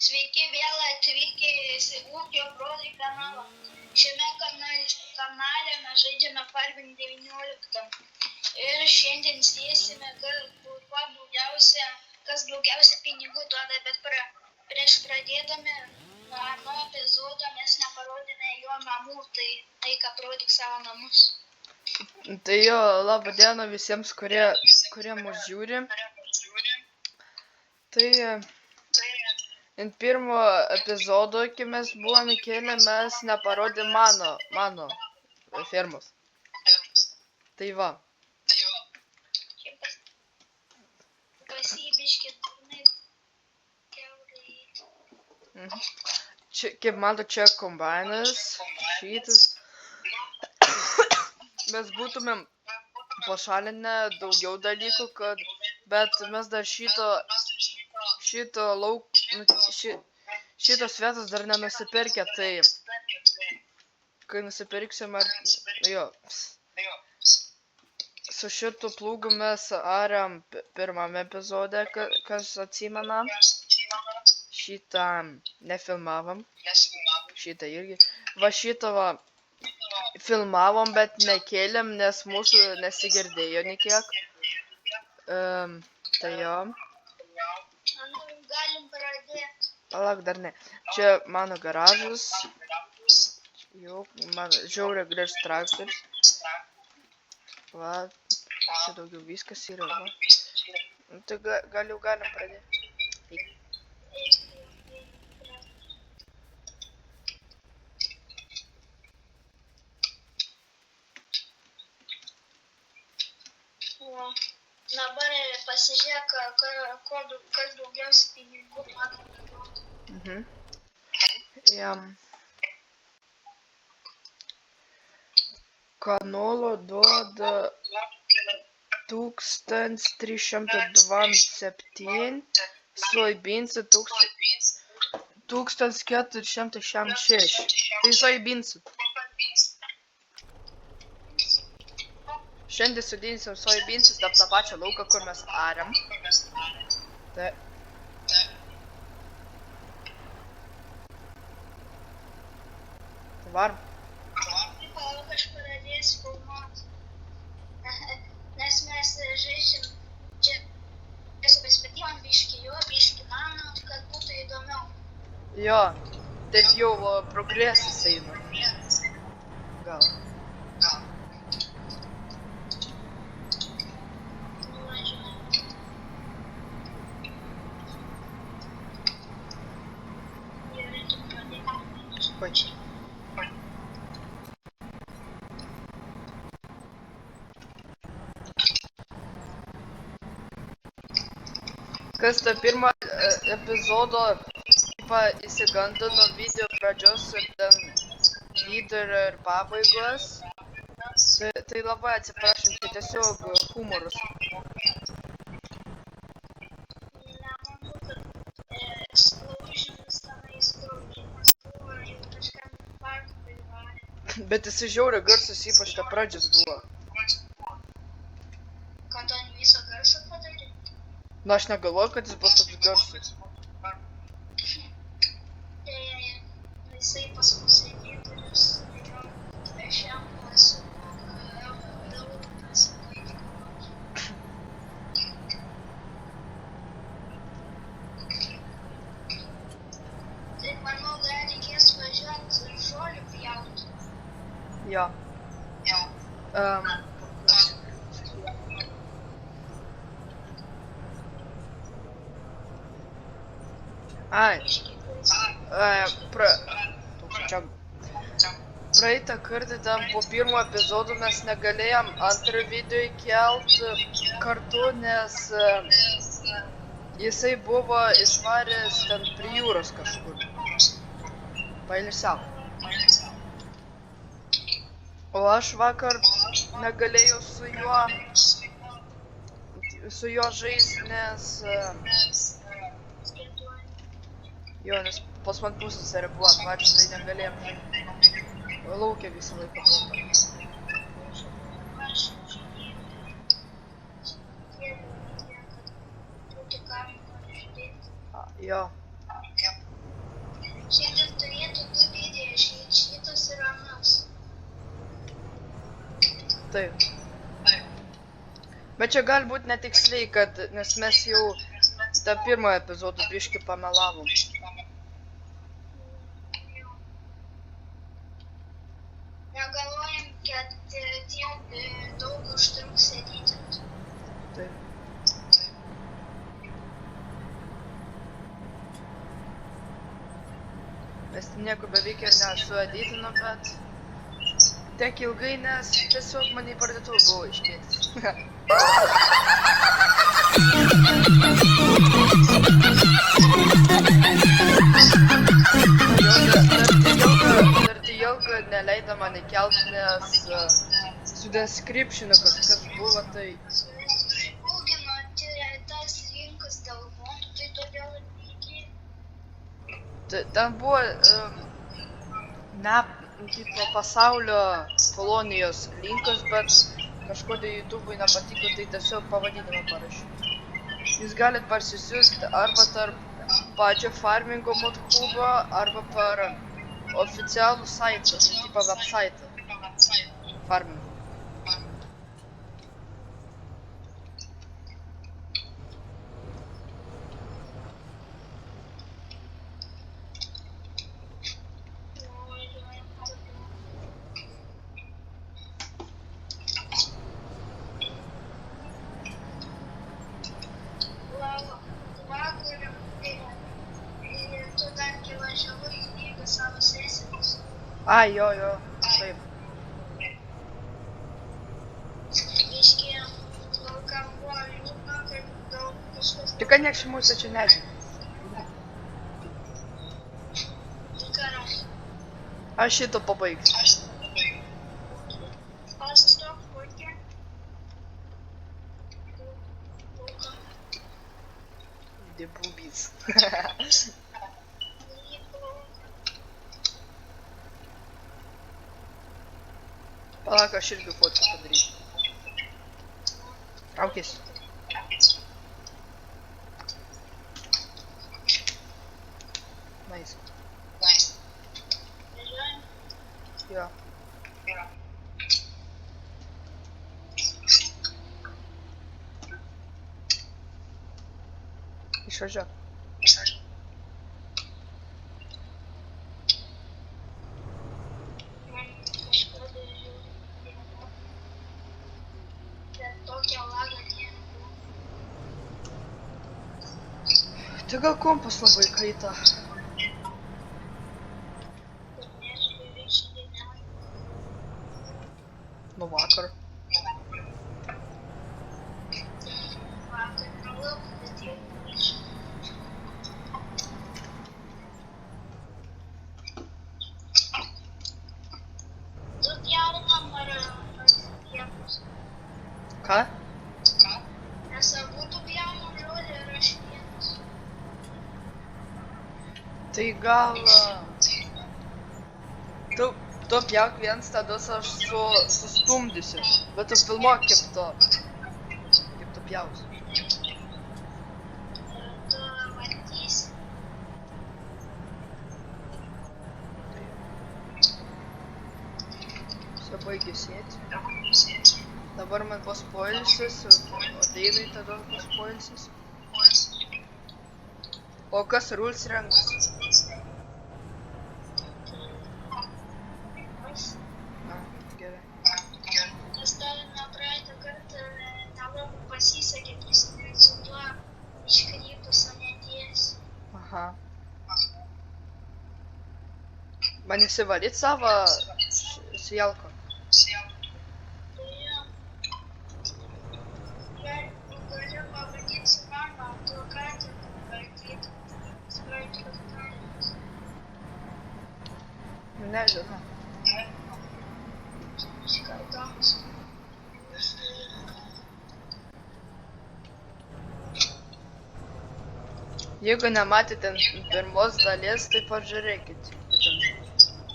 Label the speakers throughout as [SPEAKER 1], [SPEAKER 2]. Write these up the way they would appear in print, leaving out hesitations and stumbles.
[SPEAKER 1] Sveiki vėl atvykę į Ūkio broliai kanalą. Šiame kanale mes žaidžiame Farming 19. Ir šiandien sėsime, kas daugiausia pinigų duoda, bet prieš pradėdami nuo epizodo mes neparodėme jo namų, tai eik aprodyk savo namus.
[SPEAKER 2] Tai jo, laba diena visiems, kurie mus žiūri. Tai ant pirmo epizodo, kai mes buvome kėlę, mes neparodėm mano fermos. Tai va.
[SPEAKER 1] Pasibiškit, būnai kiaurai.
[SPEAKER 2] Čia, kaip mato, čia kombainas, šitas. Mes būtumėm pašalinę daugiau dalykų, bet mes dar šitos vietos dar nenusipirkę, tai kai nusipirksim, su šitu plūgu mes arėm pirmame epizode, kas atsimena. Šitą nefilmavom, šitą irgi. Va šitą filmavom, bet nekėlėm, nes mūsų nesigirdėjo nikiek. Tai jo.
[SPEAKER 1] Galim pradėti.
[SPEAKER 2] Palauk, dar ne. Čia mano garažas. Jau, man žiauriai gražus traktorius. Va, čia daugiau viskas yra, va. Tai galim pradėti.
[SPEAKER 1] Dabar pasižiūrėk, kas daugiausiai pinigų duoda.
[SPEAKER 2] Kanolo duoda 1327, soybeansai 1466. Tai soybeansai. Šiandien sudėsim soybeansus tą pačią lauką, kur mes arėm. Tai. Varom.
[SPEAKER 1] Palauk, aš pradėsiu filmuoti. Nes mes žaidžiam čia perspektyvom biškį mano, kad būtų įdomiau.
[SPEAKER 2] Jo, taip jau progresas eina. Gal. Kas tą pirmą epizodo įsigando nuo video pradžios ir ten vidurio ir pabaigos, tai labai atsiprašom, tai tiesiog humoras. Bet jisai žiauriai garsus, ypač ta pradžios buvo.
[SPEAKER 1] Kad ant viso garsą padaryti?
[SPEAKER 2] Na, aš negalvoju, kad jis bus toks garsus.
[SPEAKER 1] Jisai pas mus editorius, aš jam esu dauginas vaikimas. Tai manau, dar reikės važiuoti žolių pjauti.
[SPEAKER 2] Jo. Praeitą kartą ten po pirmo epizodo mes negalėjom antrą video įkelt kartu, nes jisai buvo išvaręs ten prie jūros kažkur. Pailsiau. O aš vakar negalėjau su juo žaisti, nes pas man pusseserė buvo atvažiuos, tai negalėjom laukia visą laiką buvo. Jo. Taip. Bet čia gali būt netiksliai, kad, nes mes jau tą pirmą epizodą biškį pamelavom.
[SPEAKER 1] Negalvojam, kad tiek daug užtruks editant.
[SPEAKER 2] Taip. Mes nieko beveik ir nesueditino, bet tiek ilgai, nes tiesiog mane į parduotuvę buvo iškviesti. Dar tai ilga neleido man įkelt, nes su descriptionu kažkas buvo, tai...
[SPEAKER 1] Ilgino tas rinkas dėl fondų, tai todėl lygiai.
[SPEAKER 2] Ten buvo tipo pasaulio kolonijos linkas, bet kažkodėl YouTube'ui nepatiko, tai tiesiog pavadinimą parašiau. Jūs galit parsisiųsti arba tarp pačio farmingo mod hubo, arba per oficialų saitą, tipo websaitą farmingo. Ai, jo, taip.
[SPEAKER 1] Reiškia, laukam buvo liūdna, kad daug kažkas...
[SPEAKER 2] Tik kad nieks mūsų čia nežino.
[SPEAKER 1] Karas.
[SPEAKER 2] Aš šito pabaigsiu.
[SPEAKER 1] Pastok, kokie?
[SPEAKER 2] The boobies. Palauk, aš irgi fotką padarysiu. Traukis. Nice.
[SPEAKER 1] Važiuojam?
[SPEAKER 2] Jo. Išvažiuok.
[SPEAKER 1] Man kažkada žiūrėjau. Bet tokia laga nėra.
[SPEAKER 2] Tai gal kompas labai kaita.
[SPEAKER 1] Bet nežiūrėjau reiškia dienelį.
[SPEAKER 2] Nuo vakar.
[SPEAKER 1] Vakar nelabai, bet jau grįžau. Tu pjaunam ar pievus?
[SPEAKER 2] Ką?
[SPEAKER 1] Mes abudu pjaunam žolę ir aš vienas.
[SPEAKER 2] Tai gal... Tu pjauk viens, tada aš sustumdysiu. Bet tu filmuok kaip tu pjausi.
[SPEAKER 1] Tu matysi.
[SPEAKER 2] Čia baigė sėti. Dabar man bus poilsis, o Deinai tada bus poilsis. O kas rules renkas?
[SPEAKER 1] Aš
[SPEAKER 2] Na, gerai.
[SPEAKER 1] tas tavim nuo praeitą kartą nelabai pasisekė prisiminti su tuo iškrypusiu netiesi.
[SPEAKER 2] Aha. Man įsivalyt savo sielką.
[SPEAKER 1] Tai jo. Galiu pavadinti su mano advokatė, pavadinti sprendžius kaimus.
[SPEAKER 2] Nežinau.
[SPEAKER 1] Iškartoms.
[SPEAKER 2] Jeigu nematėte pirmos dalies, tai pažiūrėkit.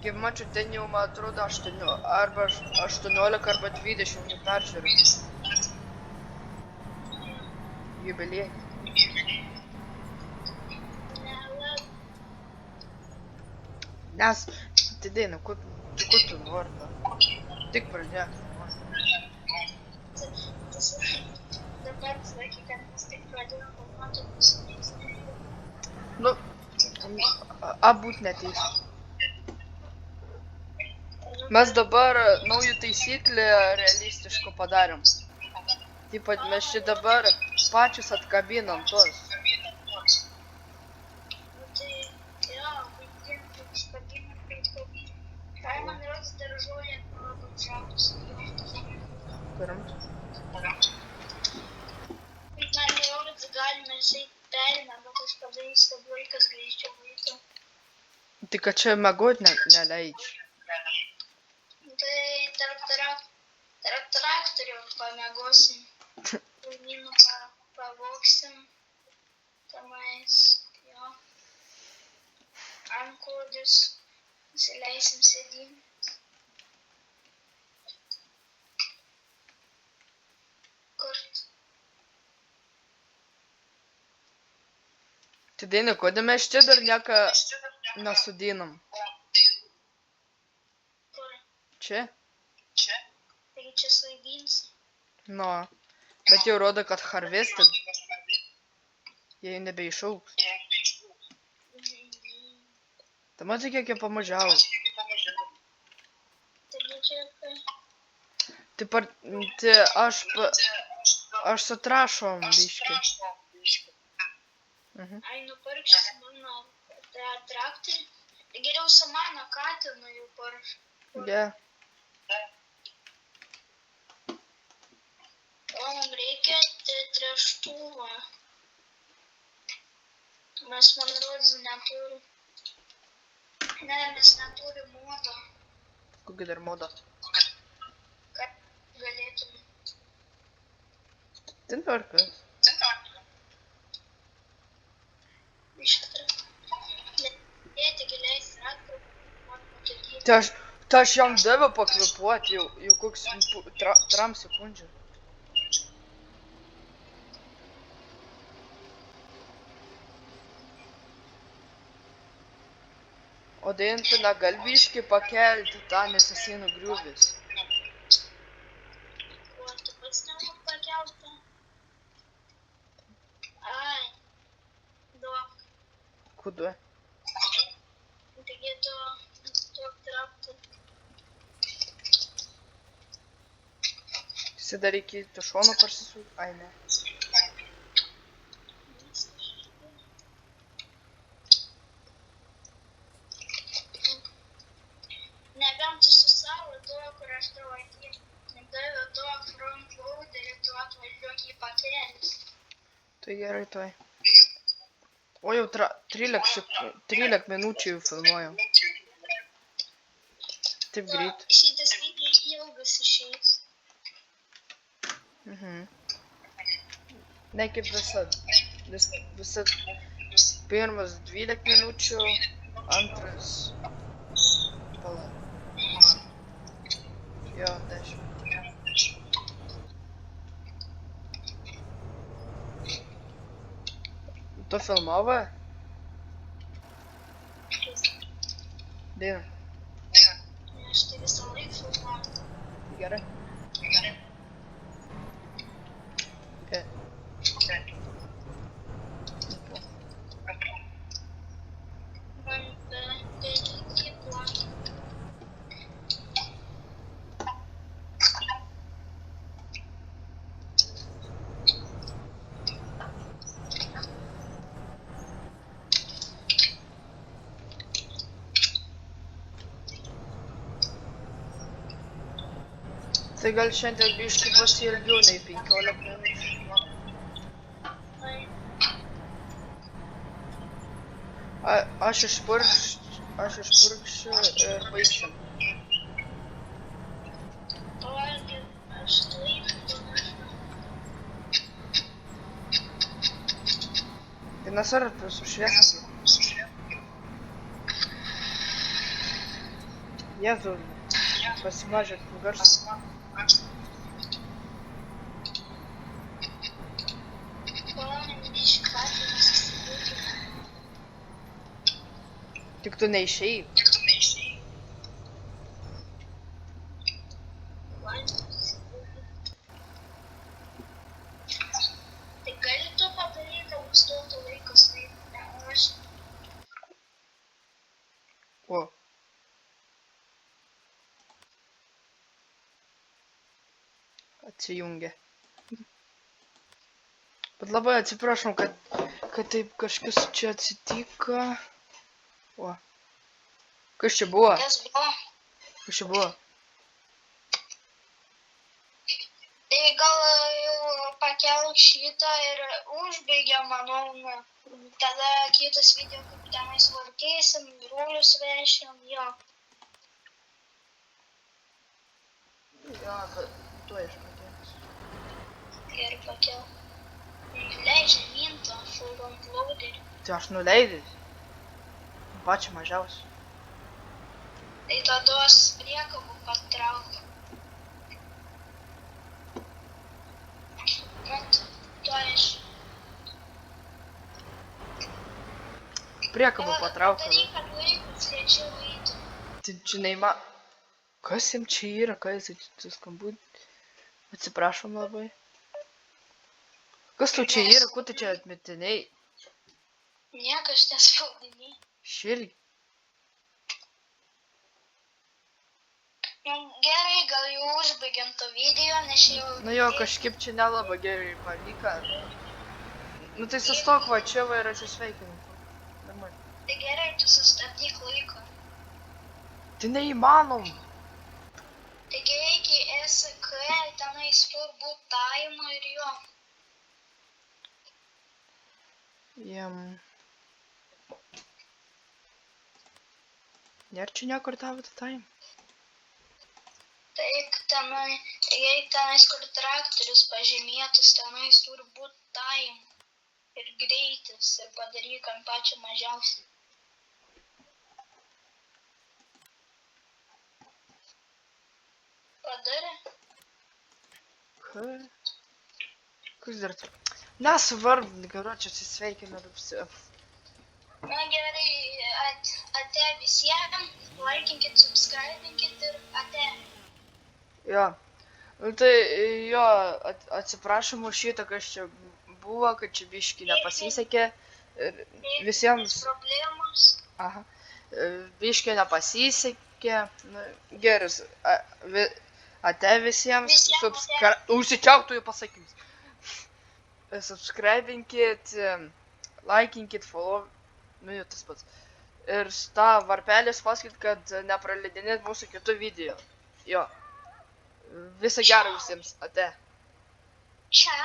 [SPEAKER 2] Kaip mačiau, ten jau, man atrodo, 18 arba 20 peržiūrų. Jubiliejai.
[SPEAKER 1] Nelabai.
[SPEAKER 2] Nes, tai Daina, kur tu nori? Tik pradėk.
[SPEAKER 1] dabar sakė, kad mes tik pradėjome planuoti paskutinius.
[SPEAKER 2] Nu, būt neteisų. Mes dabar naujų taisyklę realistiško padarėm. Taip pat mes čia dabar pačius atkabinam tuos.
[SPEAKER 1] Nu tai, jo, vaidinti užkabinę, kaip kabinę. Ką man rodos daržuoja nuo žatus.
[SPEAKER 2] Kuriams?
[SPEAKER 1] Man rodos galime išeit perina, bet aš padarysiu, kad laikas greičiau eitų.
[SPEAKER 2] Tai kad čia miegot neleidžia.
[SPEAKER 1] Tai tarp traktorių pamiegosim. Kaimynų pavoksim. Tamais, jo. Antklodžius. Įsileisim sėdynę. Kurt.
[SPEAKER 2] Tai Dainai, kodėl mes čia dar nieko nesudinam?
[SPEAKER 1] Kur?
[SPEAKER 2] Čia?
[SPEAKER 1] Taigi čia soidinsi.
[SPEAKER 2] Nu, bet jau rodo, kad harvested. Jie nebeišaugs. Tai matai, kiek jie pamažiavo.
[SPEAKER 1] Taigi čia kai...
[SPEAKER 2] Tai aš su trašom biškį.
[SPEAKER 1] Ai, nupirkšis mano traktorių. Tai geriau su mano katinu jau parš.
[SPEAKER 2] Ja.
[SPEAKER 1] O mums reikia tręštuvą. Mes, man rodos, neturim. Ne, mes neturim modo.
[SPEAKER 2] Kokį dar modą?
[SPEAKER 1] Kad galėtume.
[SPEAKER 2] Ten perkas.
[SPEAKER 1] Ištra. Dėti giliai traktorių. Man pakėlyti.
[SPEAKER 2] Tai aš jam daviau pakvėpuoti jau koks tram sekundžių. O Dainai negali biškį pakelti tą, nes esi nugriuvęs.
[SPEAKER 1] O, tu pats nemoki pakelti? Ai. Duok.
[SPEAKER 2] Kudu?
[SPEAKER 1] Taigi duok traktorių.
[SPEAKER 2] Jis dar iki to šono parsisūti? Ai, ne.
[SPEAKER 1] Nebent tu su savo tuo, kur aš tau atėjau. Nedavė tuo front loaderį, tu atvažiuok jį pakelis.
[SPEAKER 2] Tai gerai, tuoj. O jau 13 minučių jau filmuoju. Taip greit.
[SPEAKER 1] Šitas video ilgas išeis.
[SPEAKER 2] Ne kaip visad. Visad pirmas 12 minučių, antras... Pala. Jo, 10. Tu filmavai? Daina.
[SPEAKER 1] Aš tai visą laiką filmuoju.
[SPEAKER 2] Gerai. Okay.
[SPEAKER 1] Man belikykla.
[SPEAKER 2] Tai gal šiandien biškį pasiilgiau nei 15 minučių. Aš išpurkšiu ir baigsim.
[SPEAKER 1] Ogi, aš laiku.
[SPEAKER 2] Tai nesvarbu, sušviesim. Jėzu, pasimažėt garsą. Tik tu neišėjai. atsijungė. Bet labai atsiprašom, kad taip kažkas čia atsitiko. O. Kas čia buvo?
[SPEAKER 1] Kas buvo?
[SPEAKER 2] Kas čia buvo?
[SPEAKER 1] Tai gal jau pakelk šitą ir užbaigiam, manau, na. Tada kitas video, kaip tenais vartysim, brolius vešim, jo.
[SPEAKER 2] Jo, bet tuoj aš pakėlęs.
[SPEAKER 1] Gerai pakel. Leidžia minto, full downloaderį.
[SPEAKER 2] Tai aš nuleidęs. Pačią mažiausią.
[SPEAKER 1] Tai tada priekabų patrauk. To aš.
[SPEAKER 2] Priekabų patraukia.
[SPEAKER 1] Daryk, kad laikas lėčiau eitų.
[SPEAKER 2] Tai čia neįma... Kas jam čia yra? Kas jis skambut? Atsiprašom labai. Kas tu čia yra? Ko tu čia atmetiniai?
[SPEAKER 1] Niekas nespaudiniai.
[SPEAKER 2] Šilgi.
[SPEAKER 1] Nu, gerai, gal jau užbaigiam to video, nes jau...
[SPEAKER 2] Nu jo, kažkaip čia nelabai gerai pavyko. Nu tai sustok va čia va ir atsisveikinu.
[SPEAKER 1] Tai gerai, tu sustabdyk laiko.
[SPEAKER 2] Tai neįmanom.
[SPEAKER 1] Taigi reikia SK, tenais turbūt time ir jo.
[SPEAKER 2] Nėra čia niekur tavo time.
[SPEAKER 1] Tai tenais, kur traktorius pažymėtus, tenais turbūt time ir greitis ir padaryk ant pačią mažiausią. Padarė?
[SPEAKER 2] Kas dar tu? Nesvarbu, karočią atsisveikinu ir visi.
[SPEAKER 1] Na gerai, ate visiems, laikinkit, subscribinkit ir ate.
[SPEAKER 2] Jo. Nu tai jo, atsiprašom už šitą, kas čia buvo, kad čia biškį nepasisekė. Visiems...
[SPEAKER 1] Problemos.
[SPEAKER 2] Aha. Biškį nepasisekė. Nu, geras. Ate visiems. Užsičiauk, tu jau pasakymus. Subscribinkit, laikinkit, follow. Nu jau tas pats. Ir tą varpelį spauskit, kad nepraleidinėt mūsų kitų video. Jo. Viso gero visiems. Ate.
[SPEAKER 1] Čia.